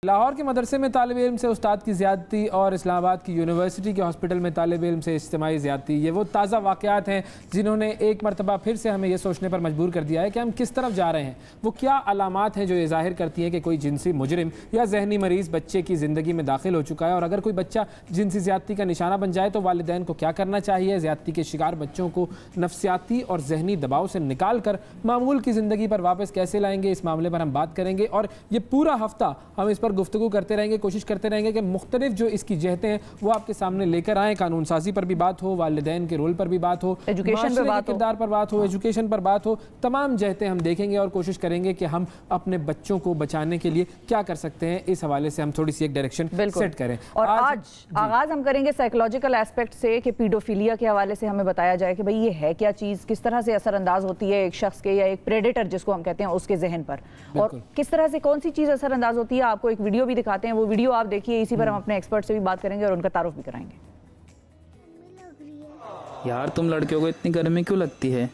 لاہور کے مدرسے میں طالب علم سے استاد کی زیادتی اور اسلام آباد کی یونیورسٹی کے ہاسپٹل میں طالب علم سے اجتماعی زیادتی، یہ وہ تازہ واقعات ہیں جنہوں نے ایک مرتبہ پھر سے ہمیں یہ سوچنے پر مجبور کر دیا ہے کہ ہم کس طرف جا رہے ہیں۔ وہ کیا علامات ہیں جو یہ ظاہر کرتی ہیں کہ کوئی جنسی مجرم یا ذہنی مریض بچے کی زندگی میں داخل ہو چکا ہے، اور اگر کوئی بچہ جنسی زیادتی کا نشانہ بن جائے تو والدین کو کیا کرنا چاہیے؟ زیادتی کے شکار بچوں کو نفسیاتی اور ذہنی دباؤ سے نکال کر معمول کی زندگی پر واپس کیسے لائیں گے؟ اس معاملے پر ہم بات کریں گے، اور یہ پورا ہفتہ ہم اس پر گفتگو کرتے رہیں گے، کوشش کرتے رہیں گے کہ مختلف جو اس کی جہتیں ہیں وہ آپ کے سامنے لے کر آئیں۔ قانون سازی پر بھی بات ہو، والدین کے رول پر بھی بات ہو، ایجوکیشن پر بات ہو، کردار پر بات ہو، ایجوکیشن پر بات ہو، تمام جہتیں ہم دیکھیں گے اور کوشش کریں گے کہ ہم اپنے بچوں کو بچانے کے لیے کیا کر سکتے ہیں، اس حوالے سے ہم تھوڑی سی ایک ڈائریکشن سیٹ کریں۔ اور آج آغاز ہم کریں گے سائیکولوجیکل ایسپیکٹ سے کہ پیڈوفیلیا کے حوالے سے ہمیں بتایا جائے کہ بھئی یہ ہے کیا چیز، کس طرح سے اثر انداز ہوتی ہے ایک شخص کے یا ایک پریڈیٹر جس کو ہم کہتے ہیں اس کے ذہن پر، اور کس طرح سے کون سی چیز اثر انداز ہوتی ہے۔ آپ کو ایک ویڈیو بھی دکھاتے ہیں، وہ ویڈیو آپ دیکھیے، اسی پر ہم اپنے ایکسپرٹ سے بھی بات کریں گے اور ان کا تعارف بھی کرائیں گے۔ یار تم لڑکیوں کو اتنی گرمی کیوں لگتی ہے؟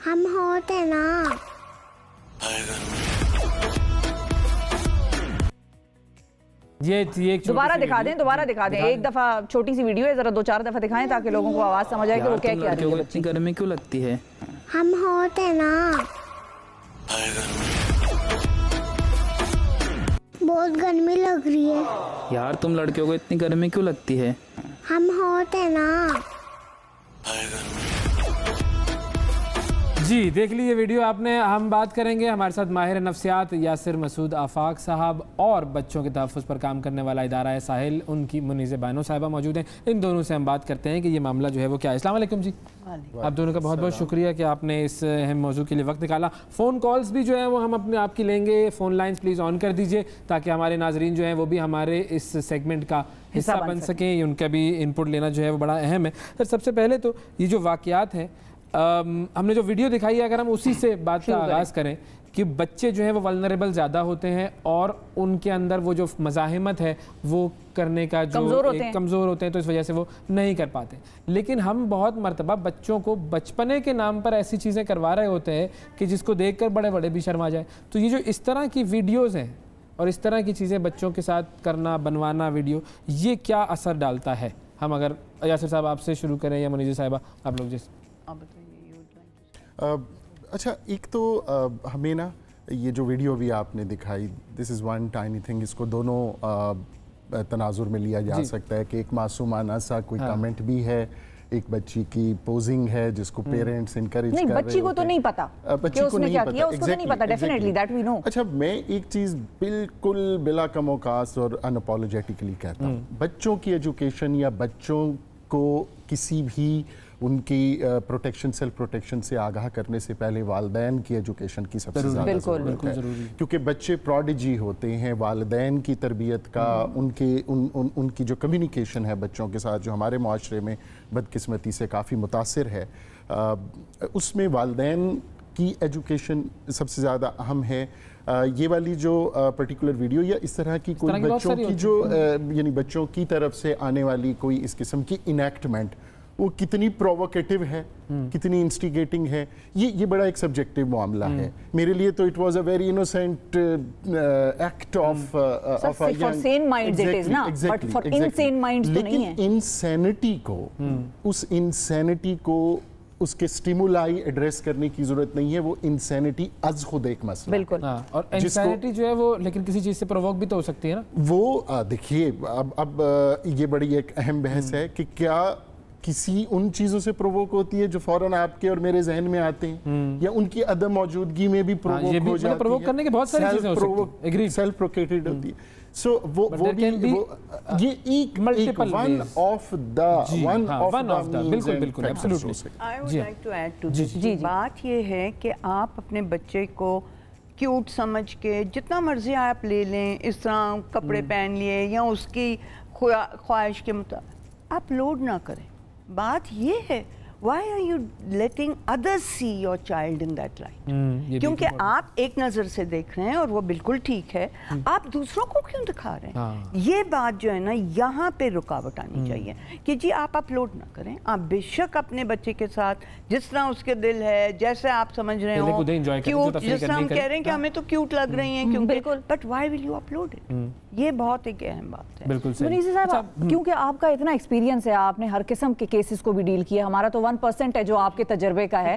ہم ہوتے نا۔ دوبارہ دکھا دیں ایک دفعہ، چھوٹی سی ویڈیو ہے، ذرا 2-4 دفعہ دکھائیں تاکہ لوگوں کو آواز سمجھ آئے کہ وہ کیا کہہ رہی ہے۔ اتنی گرمی کیوں لگتی ہے؟ ہم ہوتے نا۔ بہت گرمی لگ رہی ہے۔ یار تم لڑکیوں کو اتنی گرمی کیوں لگتی ہے؟ ہم ہوتے نا۔ جی دیکھ لی یہ ویڈیو آپ نے۔ ہم بات کریں گے، ہمارے ساتھ ماہر نفسیات یاسر مسعود آفاق صاحب اور بچوں کے تحفظ پر کام کرنے والا ادارہ ہے ساحل، ان کی منیز بانو صاحبہ موجود ہیں۔ ان دونوں سے ہم بات کرتے ہیں کہ یہ معاملہ جو ہے وہ کیا ہے۔ السلام علیکم جی، آپ دونوں کا بہت بہت شکریہ کہ آپ نے اس اہم موضوع کے لیے وقت نکالا۔ فون کالز بھی جو ہیں وہ ہم اپنے آپ کی لیں گے، فون لائنز پلیز آن کر دیجئے تاکہ ہمارے ناظرین جو ہیں وہ بھی ہمارے اس سیگمنٹ کا حصہ بن سکیں، ان کا بھی انپٹ لینا جو ہے وہ بڑا اہم ہے۔ سب سے پہلے تو یہ جو واقعات ہیں، ہم نے جو ویڈیو دکھائی ہے، اگر ہم اسی سے بات کا آغاز کریں کہ بچے جو ہیں وہ ولنریبل زیادہ ہوتے ہیں اور ان کے اندر وہ جو مزاحمت ہے وہ کرنے کا جو کمزور ہوتے ہیں، تو اس وجہ سے وہ نہیں کر پاتے۔ لیکن ہم بہت مرتبہ بچوں کو بچپنے کے نام پر ایسی چیزیں کروا رہے ہوتے ہیں کہ جس کو دیکھ کر بڑے بڑے بھی شرما جائے۔ تو یہ جو اس طرح کی ویڈیوز ہیں اور اس طرح کی چیزیں بچوں کے ساتھ کرنا، بنوانا ویڈیو، یہ کیا اثر ڈالتا ہے؟ ہم اگر یاسر صاحب آپ سے شروع کریں یا منیجر صاحبہ آپ لوگ جس اچھا، ایک تو ہمیں نا یہ جو ویڈیو بھی آپ نے دکھائی، دس از ون ٹائنی تھنگ، اس کو دونوں تناظر میں لیا جا سکتا ہے کہ ایک معصومانہ سا کوئی کامنٹ بھی ہے، ایک بچی کی پوزنگ ہے جس کو پیرنٹس انکریج کر رہے ہیں۔ بچی کو تو نہیں پتا کہ اس نے کیا کیا، اس کو تو نہیں پتا، ڈیفینیٹلی دیٹ وی نو۔ اچھا، میں ایک چیز بالکل بلا کم اوقاس اور اناپولوجیٹکلی کہتا ہوں، بچوں کی ایجوکیشن یا بچوں کو کسی بھی ان کی پروٹیکشن، سیلف پروٹیکشن سے آگاہ کرنے سے پہلے والدین کی ایجوکیشن کی سب سے زیادہ ضرورت ہے، کیونکہ بچے پروڈیجی ہوتے ہیں۔ والدین کی تربیت کا، ان کی جو کمیونیکیشن ہے بچوں کے ساتھ، جو ہمارے معاشرے میں بدقسمتی سے کافی متاثر ہے، اس میں والدین کی ایجوکیشن سب سے زیادہ اہم ہے۔ یہ والی جو پرٹیکولر ویڈیو یا اس طرح کی کوئی بچوں کی جو یعنی بچوں کی طرف سے آنے والی کوئی اس قسم کی انیکٹمنٹ، وہ کتنی پرووکیٹو ہے، کتنی انسٹیگیٹنگ ہے، یہ بڑا ایک سبجیکٹیو معاملہ ہے۔ میرے لیے تو it was a very innocent act of لیکن انسینٹی کو اس کے سٹیمولائی ایڈریس کرنے کی ضرورت نہیں ہے، وہ انسینٹی از خود ایک مسئلہ ہے۔ بالکل، اور انسینٹی جو ہے وہ لیکن کسی چیز سے پرووک بھی تو ہو سکتی ہے نا۔ وہ دیکھیے اب یہ بڑی ایک اہم بحث ہے کہ کیا کسی ان چیزوں سے پرووک ہوتی ہے جو فوراً آپ کے اور میرے ذہن میں آتے ہیں، یا ان کی عدم موجودگی میں بھی پرووک ہو جاتی ہے۔ پرووک کرنے کے بہت ساری چیزیں ہو سکتی ہیں، سیلف پروکیٹڈ ہوتی ہے۔ سو وہ بھی یہ ایک ون آف دا بالکل absolutely. I would like to add to this. بات یہ ہے کہ آپ اپنے بچے کو کیوٹ سمجھ کے جتنا مرضی آپ لے لیں، اس طرح کپڑے پہن لیے یا اس کی خواہش کے مطابق آپ لوڈ نہ کریں۔ بات یہ ہے why are you letting others see your child in that light؟ کیونکہ آپ ایک نظر سے دیکھ رہے ہیں اور وہ بالکل ٹھیک ہے، آپ دوسروں کو کیوں دکھا رہے ہیں؟ یہ بات جو ہے نا، یہاں پہ رکاوٹ آنی چاہیے کہ جی آپ اپلوڈ نہ کریں، آپ بے شک اپنے بچے کے ساتھ جس طرح اس کے دل ہے، جیسے آپ سمجھ رہے ہوں کیوٹ، جس طرح ہم کہہ رہے ہیں کہ ہمیں تو کیوٹ لگ رہی ہیں کیونکہ، but why will you upload it؟ یہ بہت ایک اہم بات ہے. بالکل صحیح. منیزہ صاحب کیونکہ آپ کا اتنا ایکسپیرینس ہے, آپ نے ہر قسم کے کیسز کو بھی ڈیل کیا, ہمارا تو 1% ہے جو آپ کے تجربے کا ہے.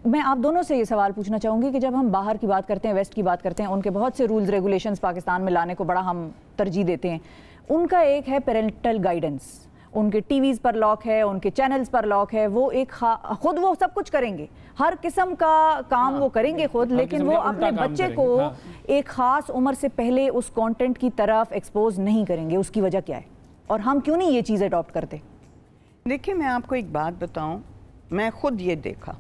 میں آپ دونوں سے یہ سوال پوچھنا چاہوں گی کہ جب ہم باہر کی بات کرتے ہیں, ویسٹ کی بات کرتے ہیں, ان کے بہت سے رولز ریگولیشنز پاکستان میں لانے کو بڑا ہم ترجیح دیتے ہیں. ان کا ایک ہے پیرنٹل گائیڈنس, ان کے ٹی ویز پر لاک ہے, ان کے چینلز پر لاک ہے, وہ ایک خود وہ سب کچھ کریں گے, ہر قسم کا کام وہ کریں گے خود, لیکن وہ اپنے بچے کو ایک خاص عمر سے پہلے اس کانٹینٹ کی طرف ایکسپوز نہیں کریں گے. اس کی وجہ کیا ہے اور ہم کیوں نہیں یہ چیز اڈاپٹ کرتے؟ دیکھیں میں آپ کو ایک بات بتاؤں, میں خود یہ دیکھا,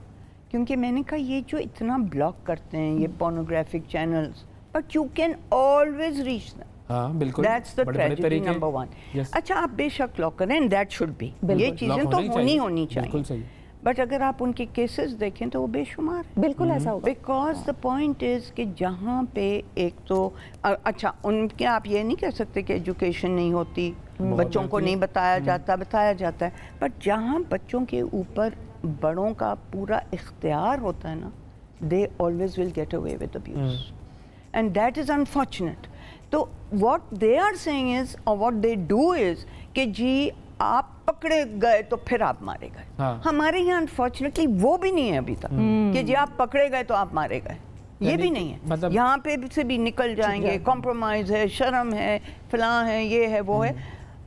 کیونکہ میں نے کہا یہ جو اتنا بلاک کرتے ہیں یہ pornographic channels, but you can always reach them. ہاں بالکل, دیٹس دا ٹریجڈی نمبر 1. اچھا آپ بے شک لاک کریں, دیٹ شوڈ بی, یہ چیزیں تو ہونی چاہیے, بٹ اگر آپ ان کے کیسز دیکھیں تو وہ بے شمار ہیں. بالکل ایسا ہوگا. بیکاز دا پوائنٹ از کہ جہاں پہ ایک تو اچھا ان کے آپ یہ نہیں کہہ سکتے کہ ایجوکیشن نہیں ہوتی, بچوں کو نہیں بتایا جاتا ہے, بٹ جہاں بچوں کے اوپر بڑوں کا پورا اختیار ہوتا ہے نا, they always will get away with abuse. And that is unfortunate. تو what they are saying is, or what they do is, کہ جی آپ پکڑے گئے تو پھر آپ مارے گئے. ہمارے یہاں unfortunately وہ بھی نہیں ہے ابھی تک کہ جی آپ پکڑے گئے تو آپ مارے گئے, یہ بھی نہیں ہے. یہاں پہ سے بھی نکل جائیں گے, کمپرومائز ہے, شرم ہے, فلاں ہے, یہ ہے, وہ ہے.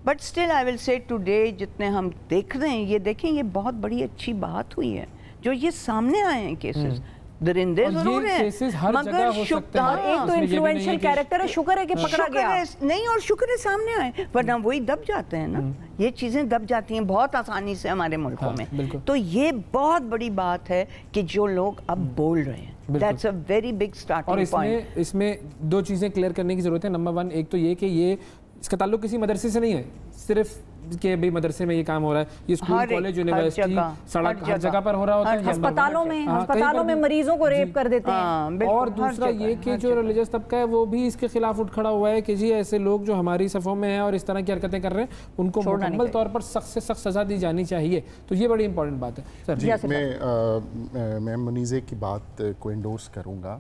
بٹ اسٹل آئی ول سے ٹوڈے جتنے ہم دیکھ رہے ہیں, یہ دیکھیں یہ بہت بڑی اچھی بات ہوئی ہے جو یہ سامنے آئے ہیں کیسز. درندے ضرور ہیں مگر شکر, ایک تو انفلوئنشل کیریکٹر ہے, شکر ہے کہ پکڑا گیا نہیں, اور شکر ہے سامنے آئے, ورنہ وہی دب جاتے ہیں نا. یہ چیزیں دب جاتی ہیں بہت آسانی سے ہمارے ملکوں میں. تو یہ بہت بڑی بات ہے کہ جو لوگ اب بول رہے ہیں. That's a very big starting point. اور اس میں دو چیزیں کلیئر کرنے کی ضرورت ہے. نمبر 1 ایک تو یہ کہ یہ اس کا تعلق کسی مدرسے سے نہیں ہے صرف کہ بھی مدرسے میں یہ کام ہو رہا ہے, یہ اسکول, کالج, یونیورسٹی, سڑک, ہر جگہ پر ہو رہا ہوتا ہے. ہسپتالوں میں مریضوں کو ریپ کر دیتے ہیں. اور دوسرا یہ کہ جو ریلیجس طبقہ ہے وہ بھی اس کے خلاف اٹھ کھڑا ہوا ہے کہ جی ایسے لوگ جو ہماری صفوں میں ہیں اور اس طرح کی حرکتیں کر رہے ہیں ان کو مکمل طور پر سخت سے سخت سزا دی جانی چاہیے. تو یہ بڑی امپورٹنٹ بات ہے. جی میں منیزے کی بات کو انڈورس کروں گا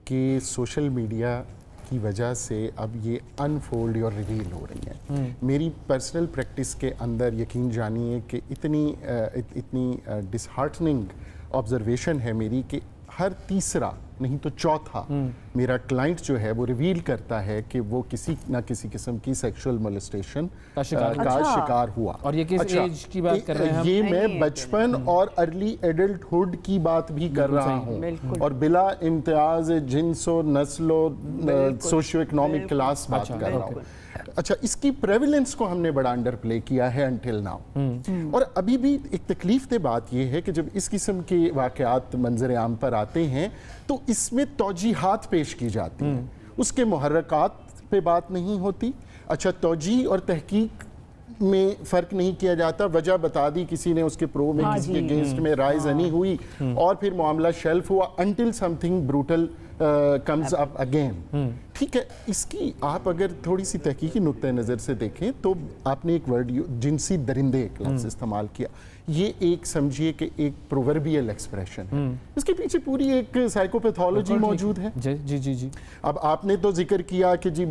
کہ سوشل میڈیا کی وجہ سے اب یہ انفولڈ اور ریویل ہو رہی ہیں. میری پرسنل پریکٹس کے اندر یقین جانیے کہ اتنی ڈس ہارٹننگ آبزرویشن ہے میری کہ ہر تیسرا نہیں تو چوتھا میرا کلائنٹ جو ہے وہ ریویل کرتا ہے کہ وہ کسی نہ کسی قسم کی سیکشول مولیسٹیشن کا شکار ہوا. اور یہ کس ایج کی بات کر رہے ہیں؟ یہ میں بچپن اور ارلی ایڈلٹ ہوڈ کی بات بھی کر رہا ہوں, اور بلا امتیاز جنس و نسل و سوشیو اکنامک کلاس بات کر رہا ہوں. اچھا, اس کی پریولنس کو ہم نے بڑا انڈر پلے کیا ہے انٹل ناؤ. اور ابھی بھی ایک تکلیف دہ بات یہ ہے کہ جب اس قسم کے واقعات منظر عام پر آتے ہیں تو اس میں توجیحات پیش کی جاتی ہیں, اس کے محرکات پہ بات نہیں ہوتی. اچھا, توجیح اور تحقیق میں فرق نہیں کیا جاتا, وجہ بتا دی کسی نے, اس کے پرو میں کسی کے اگینسٹ میں رائے زنی ہوئی اور پھر معاملہ شیلف ہوا until something brutal comes up again. ٹھیک ہے, اس کی آپ اگر تھوڑی سی تحقیقی نقطہ نظر سے دیکھیں تو آپ نے ایک ورڈ جنسی درندے ایک لفظ استعمال کیا. یہ ایک سمجھیے کہ ایک پرووربیل ایکسپریشن ہے, اس کے پیچھے پوری ایک سائیکوپیتھولوجی موجود ہے. جی جی جی. اب آپ نے تو ذکر کیا کہ جی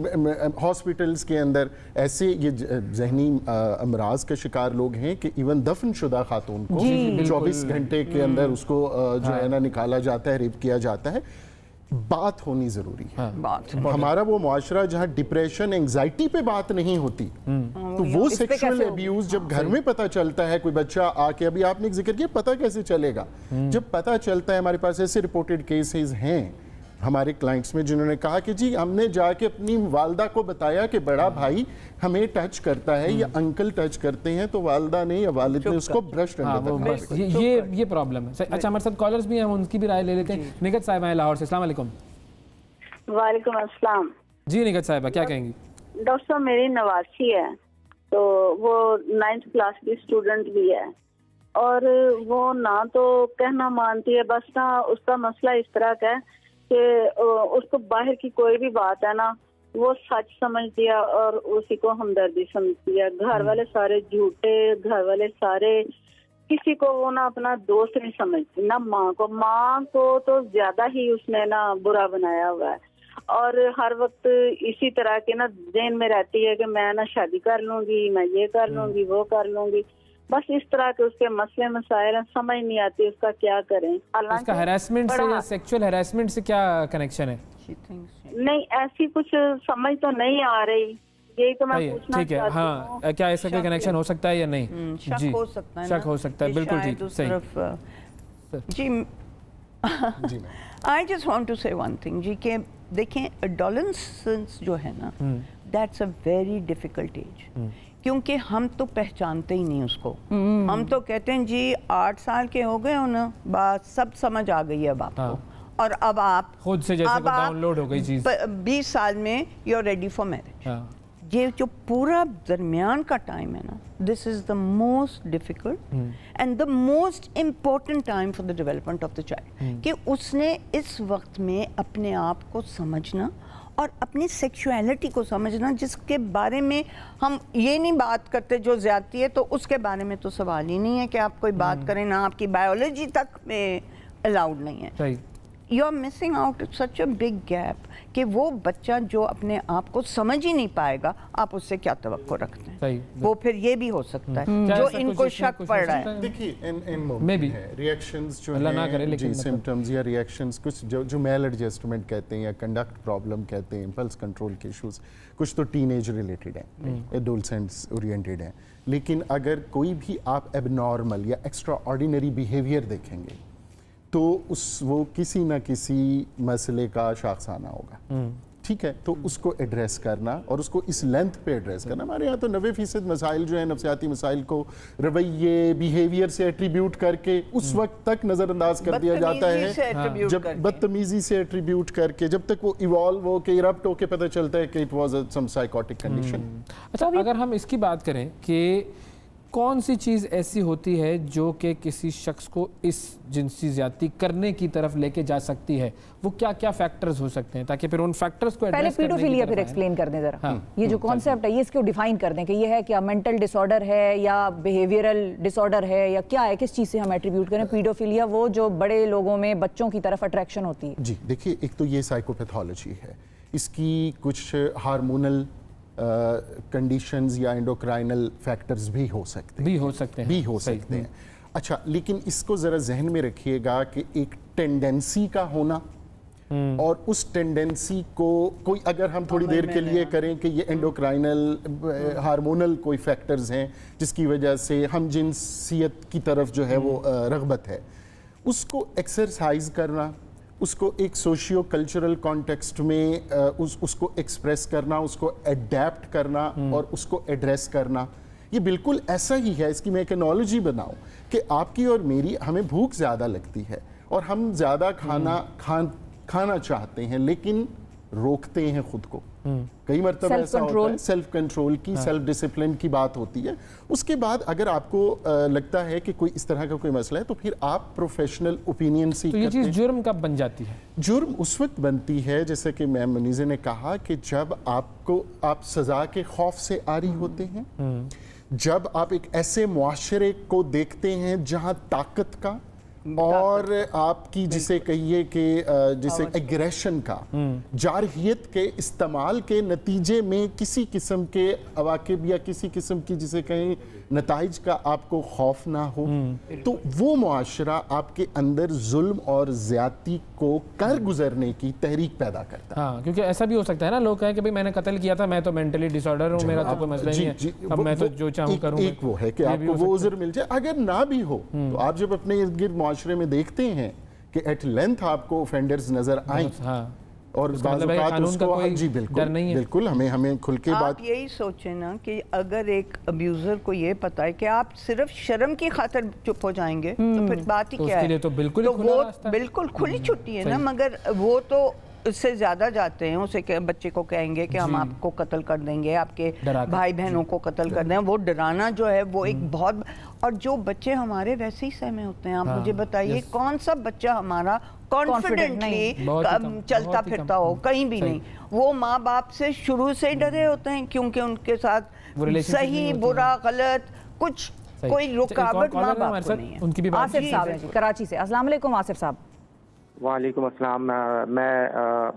ہاسپٹلس کے اندر ایسے یہ ذہنی امراض کا شکار لوگ ہیں کہ ایون دفن شدہ خاتون کو 24 گھنٹے کے اندر اس کو جو ہے نا نکالا جاتا ہے, ریپ کیا جاتا ہے. بات ہونی ضروری ہے. ہمارا وہ معاشرہ جہاں ڈپریشن, انگزائٹی پہ بات نہیں ہوتی, تو وہ سیکشل ایبیوز جب گھر میں پتہ چلتا ہے, کوئی بچہ آ کے, ابھی آپ نے ذکر کیا پتہ کیسے چلے گا, جب پتہ چلتا ہے, ہمارے پاس ایسے رپورٹڈ کیسز ہیں ہمارے کلائنٹس میں جنہوں نے کہا کہ جی ہم نے جا کے اپنی والدہ کو بتایا کہ بڑا بھائی ہمیں ٹچ کرتا ہے یا انکل ٹچ کرتے ہیں, تو والدہ نے یا والد نے اس کو برش کرنے تک. یہ پرابلم ہے. اچھا, ہمارے ساتھ کالرز بھی ہیں, ان کی بھی رائے لے لیتے ہیں. نگہت صاحبہ ہیں لاہور سے, السلام علیکم. وعلیکم السلام. جی نگہت صاحبہ کیا کہیں گی؟ ڈاکٹر صاحب میری نواسی ہے, تو وہ 9th کلاس کی اسٹوڈنٹ بھی ہے, اور وہ نہ تو کہنا مانتی ہے, بس نہ اس کا مسئلہ اس طرح کا ہے کہ اس کو باہر کی کوئی بھی بات ہے نا وہ سچ سمجھ دیا اور اسی کو ہمدردی سمجھ دیا. گھر والے سارے جھوٹے, گھر والے سارے کسی کو وہ نا اپنا دوست نہیں سمجھتی, نہ ماں کو تو زیادہ ہی اس نے نا برا بنایا ہوا ہے. اور ہر وقت اسی طرح کے نا ذہن میں رہتی ہے کہ میں نا شادی کر لوں گی, میں یہ کر لوں گی, وہ کر لوں گی, بس اس طرح کے اس کے مسئلے مسائل سمجھ نہیں آتی اس کا کیا کریں. اس کا ہراسمنٹ سے یا سیکچول ہراسمنٹ سے کیا کنیکشن ہے؟ نہیں ایسی کچھ سمجھ تو نہیں آ رہی, یہی تو میں پوچھنا چاہتی ہوں. ہاں کیا ایسا کوئی کنیکشن ہو سکتا ہے یا نہیں؟ شک ہو سکتا ہے, شک ہو سکتا ہے, بالکل ٹھیک, صحیح. جی I just want to say one thing جی کہ دیکھیں adolescence جو ہے نا that's a very difficult age, کیونکہ ہم تو پہچانتے ہی نہیں اس کو. ہم تو کہتے ہیں جی 8 سال کے ہو گئے ہو نا, بات سب سمجھ آ گئی ہے اب آپ کو, اور اب آپ خود سے جیسے ڈاؤن لوڈ ہو گئی چیز, 20 سال میں you are ready for marriage. یہ جو پورا درمیان کا ٹائم ہے نا, this is the most difficult and the most important time for the development of the child, کہ اس نے اس وقت میں اپنے آپ کو سمجھنا اور اپنی سیکشولیٹی کو سمجھنا, جس کے بارے میں ہم یہ نہیں بات کرتے جو زیادتی ہے, تو اس کے بارے میں تو سوال ہی نہیں ہے کہ آپ کوئی بات کریں, نہ آپ کی بایولوجی تک میں الاؤڈ نہیں ہے. You are missing out such a big gap کہ وہ بچہ جو اپنے آپ کو سمجھ ہی نہیں پائے گا, آپ اس سے کیا توقع رکھتے ہیں؟ وہ پھر یہ بھی ہو سکتا ہے جو ان کو شک پڑ رہا ہے. دیکھیے ریئیکشنز جو ہیں جی سمپٹمز یا ریئیکشنز کچھ جو میل ایڈجسٹمنٹ کہتے ہیں یا کنڈکٹ پرابلم کہتے ہیں, امپلس کنٹرول کے ایشوز, کچھ تو ٹین ایج ریلیٹڈ ہیں, ایڈولسنٹس اورینٹیڈ ہیں. لیکن اگر کوئی بھی آپ ایب نارمل یا ایکسٹرا آرڈینری بیہیویئر دیکھیں گے تو وہ کسی نہ کسی مسئلے کا شاخسانہ ہوگا, ٹھیک ہے. تو اس کو ایڈریس کرنا اور اس کو اس لینتھ پہ ایڈریس کرنا. ہمارے یہاں تو 90% مسائل جو ہیں نفسیاتی مسائل کو رویے بیہیویئر سے ایٹریبیوٹ کر کے اس وقت تک نظر انداز کر دیا جاتا ہے, جب بدتمیزی سے ایٹریبیوٹ کر کے, جب تک وہ ایوالو ہو کے ایرپٹ ہو کے پتہ چلتا ہے کہ it was some psychotic condition. اچھا اگر ہم اس کی بات کریں کہ کون سی چیز ایسی ہوتی ہے جو کہ کسی شخص کو اس جنسی زیادتی کرنے کی طرف لے کے جا سکتی ہے, وہ کیا کیا فیکٹرز ہو سکتے ہیں, تاکہ پھر ان فیکٹرز کو پہلے پیڈوفیلیا پھر ایکسپلین کر دیں ذرا, یہ جو کانسیپٹ ہے یہ اس کو ڈیفائن کر دیں کہ یہ ہے کیا مینٹل ڈس آرڈر ہے یا بیہیویئرل ڈس آرڈر ہے یا کیا ہے, کس چیز سے ہم ایٹریبیوٹ کریں پیڈوفیلیا, وہ جو بڑے لوگوں میں بچوں کی طرف اٹریکشن ہوتی ہے؟ جی دیکھیے, ایک تو یہ سائیکوپیتھولوجی ہے, اس کی کچھ ہارمونل کنڈیشنز یا انڈوکرائنل فیکٹرز بھی ہو سکتے ہیں. اچھا لیکن اس کو ذرا ذہن میں رکھیے گا کہ ایک ٹینڈنسی کا ہونا اور اس ٹینڈنسی کو کوئی اگر ہم تھوڑی دیر کے لیے کریں کہ یہ انڈوکرائنل ہارمونل کوئی فیکٹرز ہیں جس کی وجہ سے ہم جنسیت کی طرف جو ہے وہ رغبت ہے, اس کو ایکسرسائز کرنا, اس کو ایک سوشیو کلچرل کانٹیکسٹ میں اس کو ایکسپریس کرنا, اس کو ایڈیپٹ کرنا اور اس کو ایڈریس کرنا, یہ بالکل ایسا ہی ہے. اس کی میں ایک انالوجی بناؤں کہ آپ کی اور میری, ہمیں بھوک زیادہ لگتی ہے اور ہم زیادہ کھانا چاہتے ہیں لیکن روکتے ہیں خود کو. کئی مرتبہ ایسا ہوتا ہے, سیلف کنٹرول کی, سیلف ڈسپلن کی بات ہوتی ہے. اس کے بعد اگر آپ کو لگتا ہے کہ کوئی اس طرح کا کوئی مسئلہ ہے تو پھر آپ پروفیشنل اوپینین سیکھ کرتے ہیں. تو یہ چیز جرم کب بن جاتی ہے؟ جرم اس وقت بنتی ہے جیسے کہ میم منیزہ نے کہا کہ جب آپ سزا کے خوف سے عاری ہوتے ہیں, جب آپ ایک ایسے معاشرے کو دیکھتے ہیں جہاں طاقت کا اور آپ کی جسے کہیے کہ جسے ایگریشن کا, جارحیت کے استعمال کے نتیجے میں کسی قسم کے عواقب یا کسی قسم کی جسے کہیں نتائج کا آپ کو خوف نہ ہو, تو وہ معاشرہ آپ کے اندر ظلم اور زیادتی کو کر گزرنے کی تحریک پیدا کرتا ہے. ہاں کیونکہ ایسا بھی ہو سکتا ہے نا, لوگ کہیں کہ میں نے قتل کیا تھا, میں تو مینٹلی ڈس آرڈر ہوں, میرا تو کوئی مسئلہ نہیں ہے, اب میں تو جو چاہوں کروں. ایک وہ ہے کہ آپ کو وہ عذر مل جائے, اگر نہ بھی ہو تو آپ جب اپنے ارد گرد معاشرے میں دیکھتے ہیں کہ ایٹ لینتھ آپ کو اوفینڈرز نظر آئیں اور بعض اوقات اس کو جی بالکل ہمیں کھل کے بات. آپ یہی سوچیں نا کہ اگر ایک ابیوزر کو یہ پتا ہے کہ آپ صرف شرم کی خاطر چپ ہو جائیں گے تو پھر بات ہی کیا ہے, تو وہ بالکل کھلی چھٹی ہے نا. مگر وہ تو اس سے زیادہ جاتے ہیں, اسے بچے کو کہیں گے کہ ہم آپ کو قتل کر دیں گے, آپ کے بھائی بہنوں کو قتل کر دیں. وہ ڈرانا جو ہے وہ ایک بہت, اور جو بچے ہمارے ویسے ہی سہمے ہوتے ہیں. آپ مجھے بتائیے کون سا بچہ ہمارا کانفیڈنٹلی چلتا پھرتا ہو, کہیں بھی نہیں. وہ ماں باپ سے شروع سے ہی ڈرے ہوتے ہیں کیونکہ ان کے ساتھ صحیح برا غلط کچھ کوئی رکاوٹ ماں باپ کو نہیں ہے. آصف صاحب ہیں کراچی سے. السلام علیکم آصف صاحب. وعلیکم السلام. میں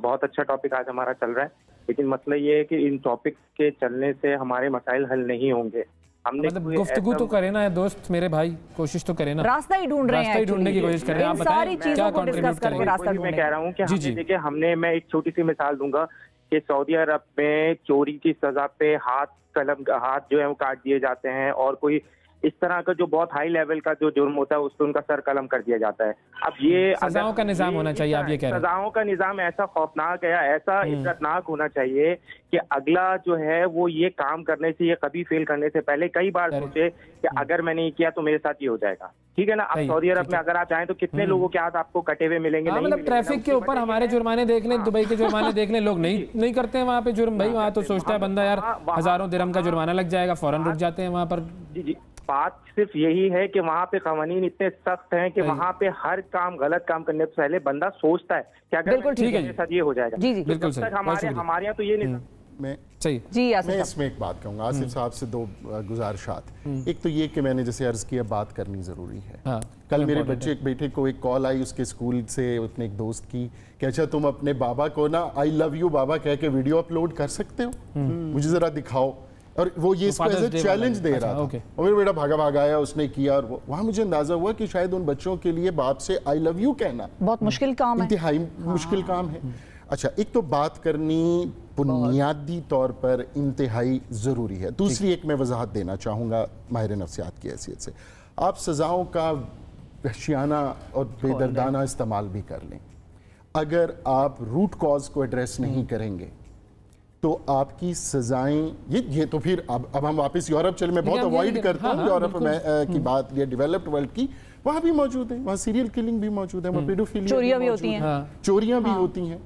بہت اچھا ٹاپک آج ہمارا چل رہا ہے، لیکن مسئلہ یہ ہے کہ ان ٹاپک کے چلنے سے ہمارے مسائل حل نہیں ہوں گے. ہم نے مطلب گفتگو تو کریں نا دوست میرے بھائی، کوشش تو کریں نا، راستہ ہی ڈھونڈ رہے ہیں، راستہ ہی ڈھونڈنے کی کوشش کر رہے ہیں. آپ بتائیں کیا کنٹریبیوٹ کریں گے. میں کہہ رہا ہوں کہ دیکھیں ہم نے، میں ایک چھوٹی سی مثال دوں گا کہ سعودی عرب میں چوری کی سزا پہ ہاتھ جو ہے وہ کاٹ دیے جاتے ہیں، اور کوئی اس طرح کا جو بہت ہائی لیول کا جو جرم ہوتا ہے اس پہ ان کا سر قلم کر دیا جاتا ہے. اب یہ سزاؤں کا نظام ہونا چاہیے، آپ یہ کہہ رہے ہیں سزاؤں کا نظام ایسا خوفناک ہے، ایسا عبرتناک ہونا چاہیے کہ اگلا جو ہے وہ یہ کام کرنے سے، یہ کبھی فیل کرنے سے پہلے کئی بار سوچے کہ اگر میں نے یہ کیا تو میرے ساتھ یہ ہو جائے گا. ٹھیک ہے نا. اب سعودی عرب میں اگر آپ جائیں تو کتنے لوگوں کے ہاتھ آپ کو کٹے ہوئے ملیں گے. مطلب ٹریفک کے اوپر ہمارے جرمانے دیکھ لیں، دبئی کے جرمانے دیکھ لیں، لوگ نہیں کرتے ہیں وہاں پہ جرم. بھائی وہاں تو سوچتا ہے بندہ یار ہزاروں درہم کا جرمانہ لگ جائے گا، فوراً رک جاتے ہیں وہاں پر. جی بات صرف یہی ہے کہ وہاں پہ قوانین اتنے سخت ہیں کہ وہاں پہ ہر کام، غلط کام کرنے سے پہلے بندہ سوچتا ہے کہ اگر میرے ساتھ یہ ہو جائے گا. جی جی بالکل ہمارے یہاں تو یہ نہیں. میں اس میں ایک بات کہوں گا آصف صاحب سے، دو گزارشات. ایک تو یہ کہ میں نے جیسے عرض کیا بات کرنی ضروری ہے. کل میرے بیٹے کو ایک کال آئی اس کے اسکول سے، اپنے ایک دوست کی، کہ اچھا تم اپنے بابا کو نا آئی لو یو بابا کہہ کے ویڈیو اپلوڈ کر سکتے ہو، مجھے ذرا دکھاؤ. اور وہ یہ اس کو ایز اے چیلنج دے رہا تھا، اور میرا بیٹا بھاگا آیا، اس نے کیا. اور وہاں مجھے اندازہ ہوا کہ شاید ان بچوں کے لیے باپ سے آئی لو یو کہنا بہت مشکل کام ہے، انتہائی مشکل کام ہے. اچھا ایک تو بات کرنی بنیادی طور پر انتہائی ضروری ہے. دوسری ایک میں وضاحت دینا چاہوں گا ماہر نفسیات کی حیثیت سے. آپ سزاؤں کا وحشیانہ اور بے دردانہ استعمال بھی کر لیں، اگر آپ روٹ کاز کو ایڈریس نہیں کریں گے تو آپ کی سزائیں یہ تو پھر اب ہم واپس یورپ چلے. میں بہت اوائڈ کرتا ہوں یورپ میں کی بات، یہ ڈیولپڈ ورلڈ کی، وہاں بھی موجود ہیں، وہاں سیریل کلنگ بھی موجود ہے، وہاں پیڈوفیلیا چوریاں بھی ہوتی ہیں، چوریاں بھی ہوتی ہیں.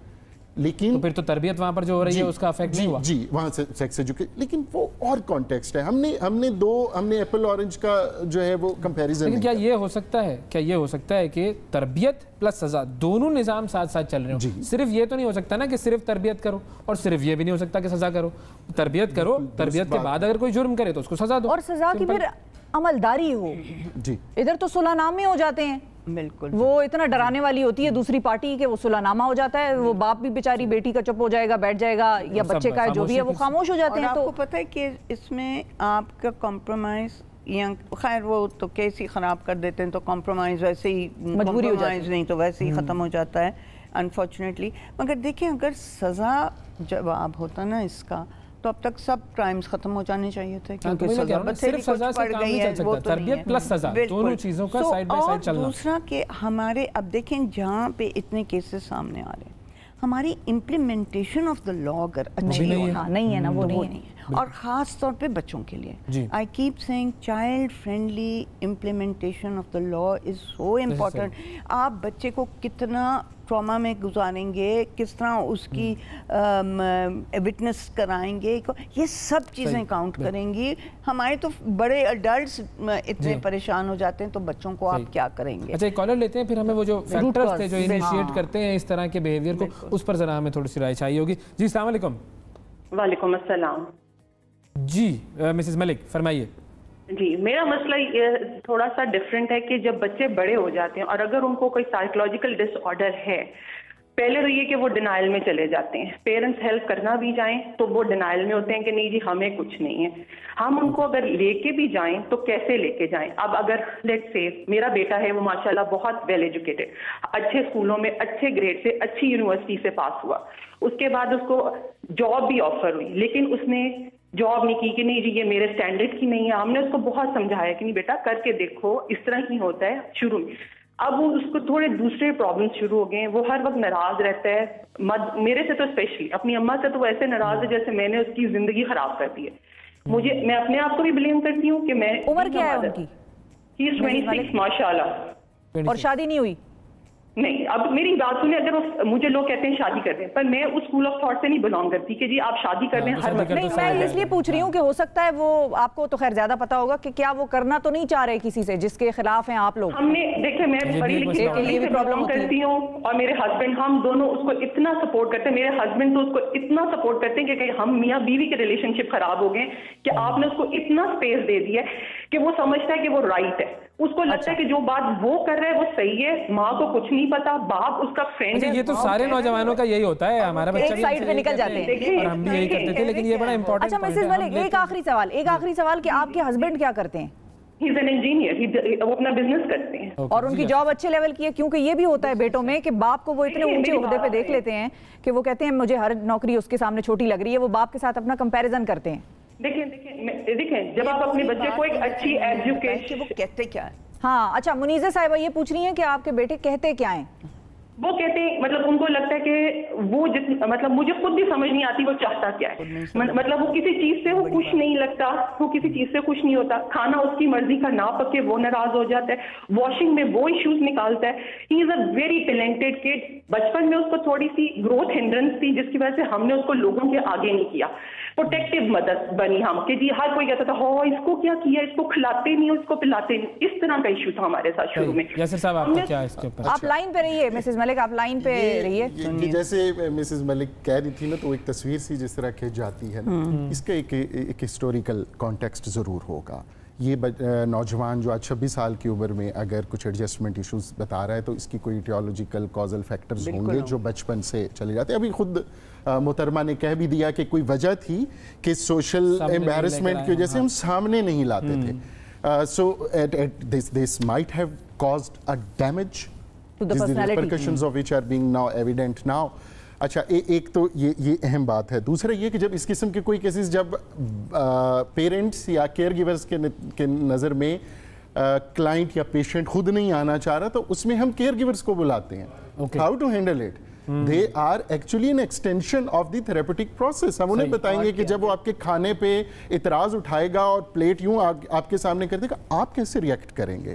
لیکن پھر تو تربیت وہاں پر جو ہو رہی ہے اس کا افیکٹ نہیں ہوا. جی وہاں سے سیکس ایجوکیشن، لیکن وہ اور کانٹیکسٹ ہے. ہم نے ایپل اورنج کا جو ہے وہ کمپیریزن. لیکن کیا یہ ہو سکتا ہے کہ تربیت پلس سزا دونوں نظام ساتھ ساتھ چل رہے ہوں؟ صرف یہ تو نہیں ہو سکتا نا کہ صرف تربیت کرو، اور صرف یہ بھی نہیں ہو سکتا کہ سزا کرو. تربیت کرو، تربیت کے بعد اگر کوئی جرم کرے تو اس کو سزا دو، اور سزا کی پھر عملداری ہو. جی ادھر تو صلح نامے ہو جاتے ہیں، بالکل وہ اتنا ڈرانے والی ہوتی ہے دوسری پارٹی کہ وہ صلح نامہ ہو جاتا ہے، وہ باپ بھی بیچاری بیٹی کا چپ ہو جائے گا، بیٹھ جائے گا، یا بچے کا جو بھی ہے وہ خاموش ہو جاتے ہیں. تو آپ کو پتہ ہے کہ اس میں آپ کا کمپرومائز، یا خیر وہ تو کیس ہی خراب کر دیتے ہیں تو کمپرومائز ویسے ہی مجبوری ہو جاتی ہے، نہیں تو ویسے ہی ختم ہو جاتا ہے انفارچونیٹلی. مگر دیکھیں اگر سزا جواب ہوتا نا اس کا تو اب تک سب کرائمز ختم ہو جانے چاہیے تھے، کیونکہ صرف سزا سے کام نہیں چل سکتا، تربیت پلس سزا دونوں چیزوں کا سائیڈ بائی سائیڈ چلنا. دوسرا کہ ہمارے اب دیکھیں جہاں پہ اتنے کیسز سامنے آ رہے ہیں، ہماری امپلیمنٹیشن آف دا لا اگر اچھی نہیں ہے نا، وہ نہیں ہے. اور خاص طور پہ بچوں کے لیے I keep saying child friendly implementation of the law is so important. آپ بچے کو کتنا ٹراما میں گزاریں گے، کس طرح اس کی وٹنس کرائیں گے، یہ سب چیزیں کاؤنٹ کریں گی. ہمارے تو بڑے اڈلٹس اتنے پریشان ہو جاتے ہیں تو بچوں کو آپ کیا کریں گے. اچھا ایک کالر لیتے ہیں، پھر ہمیں وہ جو فیکٹرز تھے جو انیشیٹ کرتے ہیں اس طرح کے بیہیویئر کو، اس پر ذرا ہمیں تھوڑی سی رائے چاہیے ہوگی. جی السلام علیکم. وعلیکم السلام. جی مسز ملک فرمائیے. جی میرا مسئلہ یہ تھوڑا سا ڈیفرنٹ ہے کہ جب بچے بڑے ہو جاتے ہیں اور اگر ان کو کوئی سائیکولوجیکل ڈس آرڈر ہے، پہلے تو یہ کہ وہ ڈینائل میں چلے جاتے ہیں. پیرنٹس ہیلپ کرنا بھی جائیں تو وہ ڈینائل میں ہوتے ہیں کہ نہیں جی ہمیں کچھ نہیں ہے. ہم ان کو اگر لے کے بھی جائیں تو کیسے لے کے جائیں؟ اب اگر لیٹ سے میرا بیٹا ہے، وہ ماشاءاللہ بہت ویل ایجوکیٹڈ، اچھے اسکولوں میں اچھے گریڈ سے اچھی یونیورسٹی سے پاس ہوا، اس کے بعد اس کو جاب بھی آفر ہوئی، لیکن اس نے جاب نہیں کی کہ نہیں جی یہ میرے اسٹینڈرڈ کی نہیں ہے. ہم نے اس کو بہت سمجھایا کہ نہیں بیٹا کر کے دیکھو، اس طرح ہی ہوتا ہے شروع میں. اب وہ اس کو تھوڑے دوسرے پرابلمس شروع ہو گئے ہیں، وہ ہر وقت ناراض رہتا ہے. میرے سے تو اسپیشلی اپنی اماں سے تو ایسے ناراض ہے جیسے میں نے اس کی زندگی خراب کر دی ہے. میں اپنے آپ کو بھی بلیم کرتی ہوں کہ میں. عمر کیا ہے ان کی؟ ہی از 26 ماشاءاللہ. اور شادی نہیں ہوئی؟ نہیں. اب میری بات سنیں، اگر مجھے لوگ کہتے ہیں شادی کر دیں، پر میں اس اسکول آف تھاٹ سے نہیں بلانگ کرتی کہ جی آپ شادی کر دیں ہر وقت. نہیں میں اس لیے پوچھ رہی ہوں کہ ہو سکتا ہے وہ آپ کو تو خیر زیادہ پتا ہوگا کہ کیا وہ کرنا تو نہیں چاہ رہے کسی سے جس کے خلاف ہیں آپ لوگ. ہم نے دیکھیں میں پڑھی لکھی سے بلانگ کرتی ہوں اور میرے ہسبینڈ، ہم دونوں اس کو اتنا سپورٹ کرتے ہیں. میرے ہسبینڈ تو اس کو اتنا سپورٹ کرتے ہیں کہ ہم میاں بیوی کے ریلیشن شپ خراب ہو گئے کہ آپ نے اس کو اتنا اسپیس دے دی ہے کہ وہ سمجھتا ہے کہ وہ رائٹ ہے, اس کو لگتا ہے کہ جو بات وہ کر رہا ہے وہ صحیح ہے, ماں کو کچھ نہیں پتا, باپ اس کا فرینڈ ہے. یہ تو سارے نوجوانوں کا یہی ہوتا ہے, ہمارا بچہ بھی سائڈ پہ نکل جاتے ہیں اور ہم بھی یہی کرتے تھے, لیکن یہ بڑا امپورٹنٹ. اچھا مسز ملک, ایک آخری سوال کہ آپ کے ہسبینڈ کیا کرتے ہیں؟ He's an engineer, وہ اپنا بزنس کرتے ہیں. اور ان کی جاب اچھے لیول کی ہے, کیونکہ یہ بھی ہوتا ہے بیٹوں میں کہ باپ کو وہ اتنے اونچے عہدے پہ دیکھ لیتے ہیں کہ وہ کہتے ہیں مجھے ہر نوکری اس کے سامنے چھوٹی لگ رہی ہے, وہ باپ کے ساتھ اپنا کمپیریزن کرتے ہیں. دیکھیں جب آپ اپنے بچے کو ایک اچھی ایجوکیشن, وہ کہتے کیا ہے. ہاں اچھا, منیزہ صاحبہ یہ پوچھ رہی ہیں کہ آپ کے بیٹے کہتے کیا ہیں؟ وہ کہتے ہیں مطلب ان کو لگتا ہے کہ وہ مطلب مجھے خود بھی سمجھ نہیں آتی وہ چاہتا کیا ہے, مطلب وہ کسی چیز سے وہ خوش نہیں لگتا, وہ کسی چیز سے خوش نہیں ہوتا, کھانا اس کی مرضی کا نہ پکے وہ ناراض ہو جاتا ہے, واشنگ میں وہ ایشوز نکالتا ہے. ہی از اے ویری ٹیلنٹڈ کڈ. بچپن میں اس کو تھوڑی سی گروتھ ہنڈرنس تھی جس کی وجہ سے ہم نے اس کو لوگوں کے آگے نہیں کیا. پروٹیکٹیو مدر بنی ہم کہ جی ہر کوئی کہتا تھا ہو اس کو کیا کیا, اس کو کھلاتے نہیں, اس کو پلاتے نہیں, اس طرح کا ایشو تھا ہمارے ساتھ شروع میں. یاسر صاحب آپ کا کیا ہے اس کے اوپر؟ آپ لائن پہ رہیے مسز ملک, آپ لائن پہ رہیے. جیسے مسز ملک کہہ رہی تھی نا, تو ایک تصویر سی جس طرح کھینچ جاتی ہے نا, اس کا ایک ہسٹوریکل کانٹیکسٹ ضرور ہوگا. یہ نوجوان جو آج 26 سال کی عمر میں اگر کچھ ایڈجسٹمنٹ ایشوز بتا رہا ہے تو اس کی کوئی ایٹیولوجیکل کازل فیکٹرز ہوں گے جو بچپن سے چلے جاتے ہیں. ابھی خود محترمہ نے کہہ بھی دیا کہ کوئی وجہ تھی کہ سوشل ایمبیرسمنٹ کی وجہ سے ہم سامنے نہیں لاتے تھے. سو this might have caused a damage to the personality. The repercussions of which are being now evident now. اچھا, ایک تو یہ اہم بات ہے. دوسرا یہ کہ جب اس قسم کے کوئی کیسز جب پیرنٹس یا کیئر گیورز کے نظر میں کلائنٹ یا پیشنٹ خود نہیں آنا چاہ رہا تو اس میں ہم کیئر گیورز کو بلاتے ہیں. How to handle it. They are actually an extension of the therapeutic process. ہم انہیں بتائیں گے کہ جب وہ آپ کے کھانے پہ اعتراض اٹھائے گا اور پلیٹ یوں آپ کے سامنے کر دے گا, آپ کیسے ریئیکٹ کریں گے.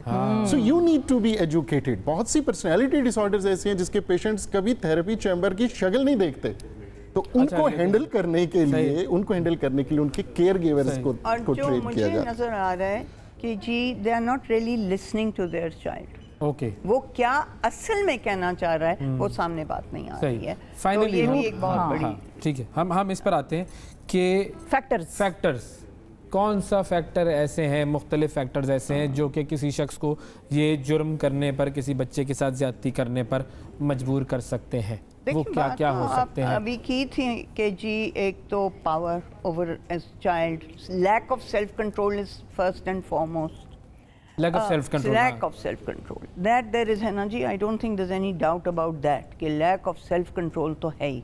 So you need to be educated. بہت سی پرسنالٹی ڈس آرڈرز ایسے ہیں جس کے پیشنٹس کبھی تھراپی چیمبر کی شکل نہیں دیکھتے, تو ان کو ہینڈل کرنے کے لیے ان کے کیئر گیورز کو ٹرین کیا مجھے جائے. نظر آ رہا ہے کہ جی they are not really listening to their child. وہ کیا اصل میں کہنا چاہ رہا ہے وہ سامنے بات نہیں آ رہی ہے. تو یہ بھی ایک بہت بڑی. ٹھیک ہے, ہم اس پر آتے ہیں کہ فیکٹرز, کون سا فیکٹر ایسے ہیں, مختلف فیکٹرز ایسے ہیں جو کہ کسی شخص کو یہ جرم کرنے پر, کسی بچے کے ساتھ زیادتی کرنے پر مجبور کر سکتے ہیں. وہ کیا ہو سکتے ہیں؟ ابھی کی تھی کہ جی ایک تو power over child, lack of self control is first and foremost. Lack of self-control. Lack of self-control. That there is ہے نا جی, I don't think there's any doubt about that کہ lack of self-control تو ہے ہی,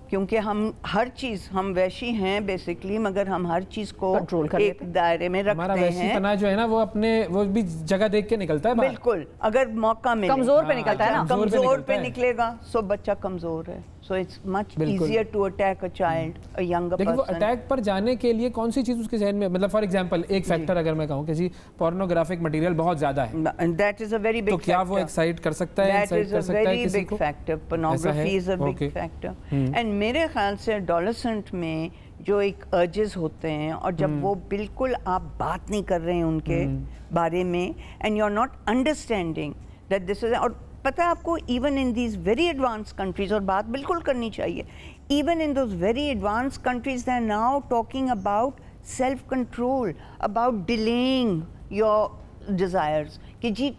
کیونکہ ہم ہر چیز, ہم ویشی ہیں بیسکلی, مگر ہم ہر چیز کو ایک دائرے میں رکھتے ہیں. ہمارا ویشی پنا جو ہے نا وہ بھی جگہ دیکھ کے نکلتا ہے. بالکل, اگر موقع ملے کمزور پہ نکلتا ہے نا, کمزور پہ نکلے گا, سو بچہ کمزور ہے. So it's much easier to attack a child, a younger person. لیکن وہ اٹیک پر جانے کے لیے کون سی چیز اس کے ذہن میں, مطلب فار ایگزامپل ایک فیکٹر اگر میں کہوں کہ جی پورنوگرافک مٹیریل بہت زیادہ ہے, that is a very big factor. تو کیا وہ ایکسائٹ کر سکتا ہے, that is a very big factor. Pornography is a big factor. And میرے خیال سے adolescent میں جو ایک urges ہوتے ہیں, اور جب وہ بالکل آپ بات نہیں کر رہے ہیں ان کے بارے میں, and you're not understanding that this is, اور پتہ ہے آپ کو, even in these very advanced countries, اور بات بالکل کرنی چاہیے, even in those very advanced countries they are now talking about self control, about delaying your desires, کہ جی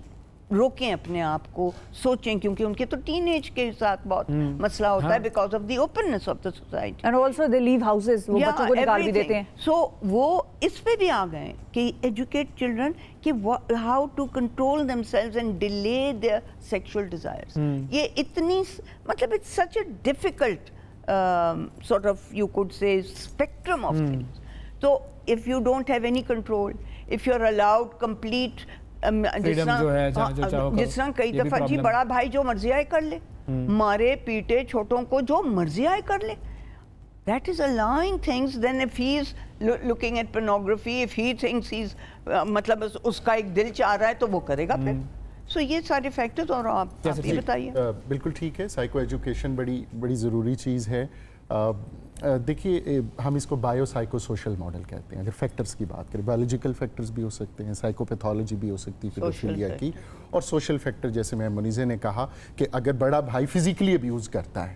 روکیں اپنے آپ کو, سوچیں, کیونکہ ان کے تو ٹین ایج کے ساتھ بہت مسئلہ ہوتا ہے because of the openness of the society. And also they leave houses, وہ بچوں کو نکال بھی دیتے ہیں. So وہ اس پہ بھی آ گئے کہ educate children کہ how to control themselves and delay their sexual desires. یہ اتنی, مطلب it's such a difficult sort of, you could say, spectrum of things. So if you don't have any control, if you're allowed complete جس طرح کئی دفعہ جی بڑا بھائی جو مرضی آئے کر لے, مارے پیٹے چھوٹوں کو جو مرضی آئے کر لے, that is allowing things. Then if he is looking at pornography, if he thinks he's مطلب اس کا ایک دل چاہ رہا ہے تو وہ کرے گا پھر. سو یہ سارے فیکٹرز, اور آپ بھی بتائیے. بالکل ٹھیک ہے, سائیکو ایجوکیشن بڑی ضروری چیز ہے. دیکھیے ہم اس کو بایو سائیکو سوشل ماڈل کہتے ہیں. اگر فیکٹرز کی بات کریں, بایولوجیکل فیکٹرز بھی ہو سکتے ہیں, سائیکو پیتھولوجی بھی ہو سکتی ہے پیڈوفیلیا کی, اور سوشل فیکٹر جیسے میں منیزہ نے کہا کہ اگر بڑا بھائی فزیکلی ابیوز کرتا ہے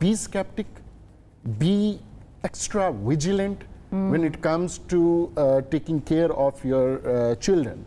be skeptic, be extra vigilant when it comes to taking care of your children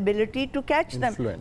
ability to catch them,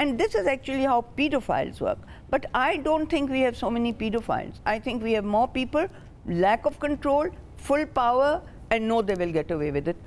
And this is actually how pedophiles work. But I don't think we have so many pedophiles. I think we have more people, lack of control, full power, and know they will get away with it.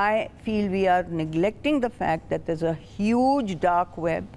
I feel we are neglecting the fact that there's a huge dark web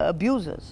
abusers,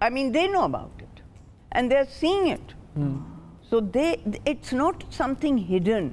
I mean they know about it and they are seeing it, so it's not something hidden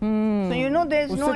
So you know there's no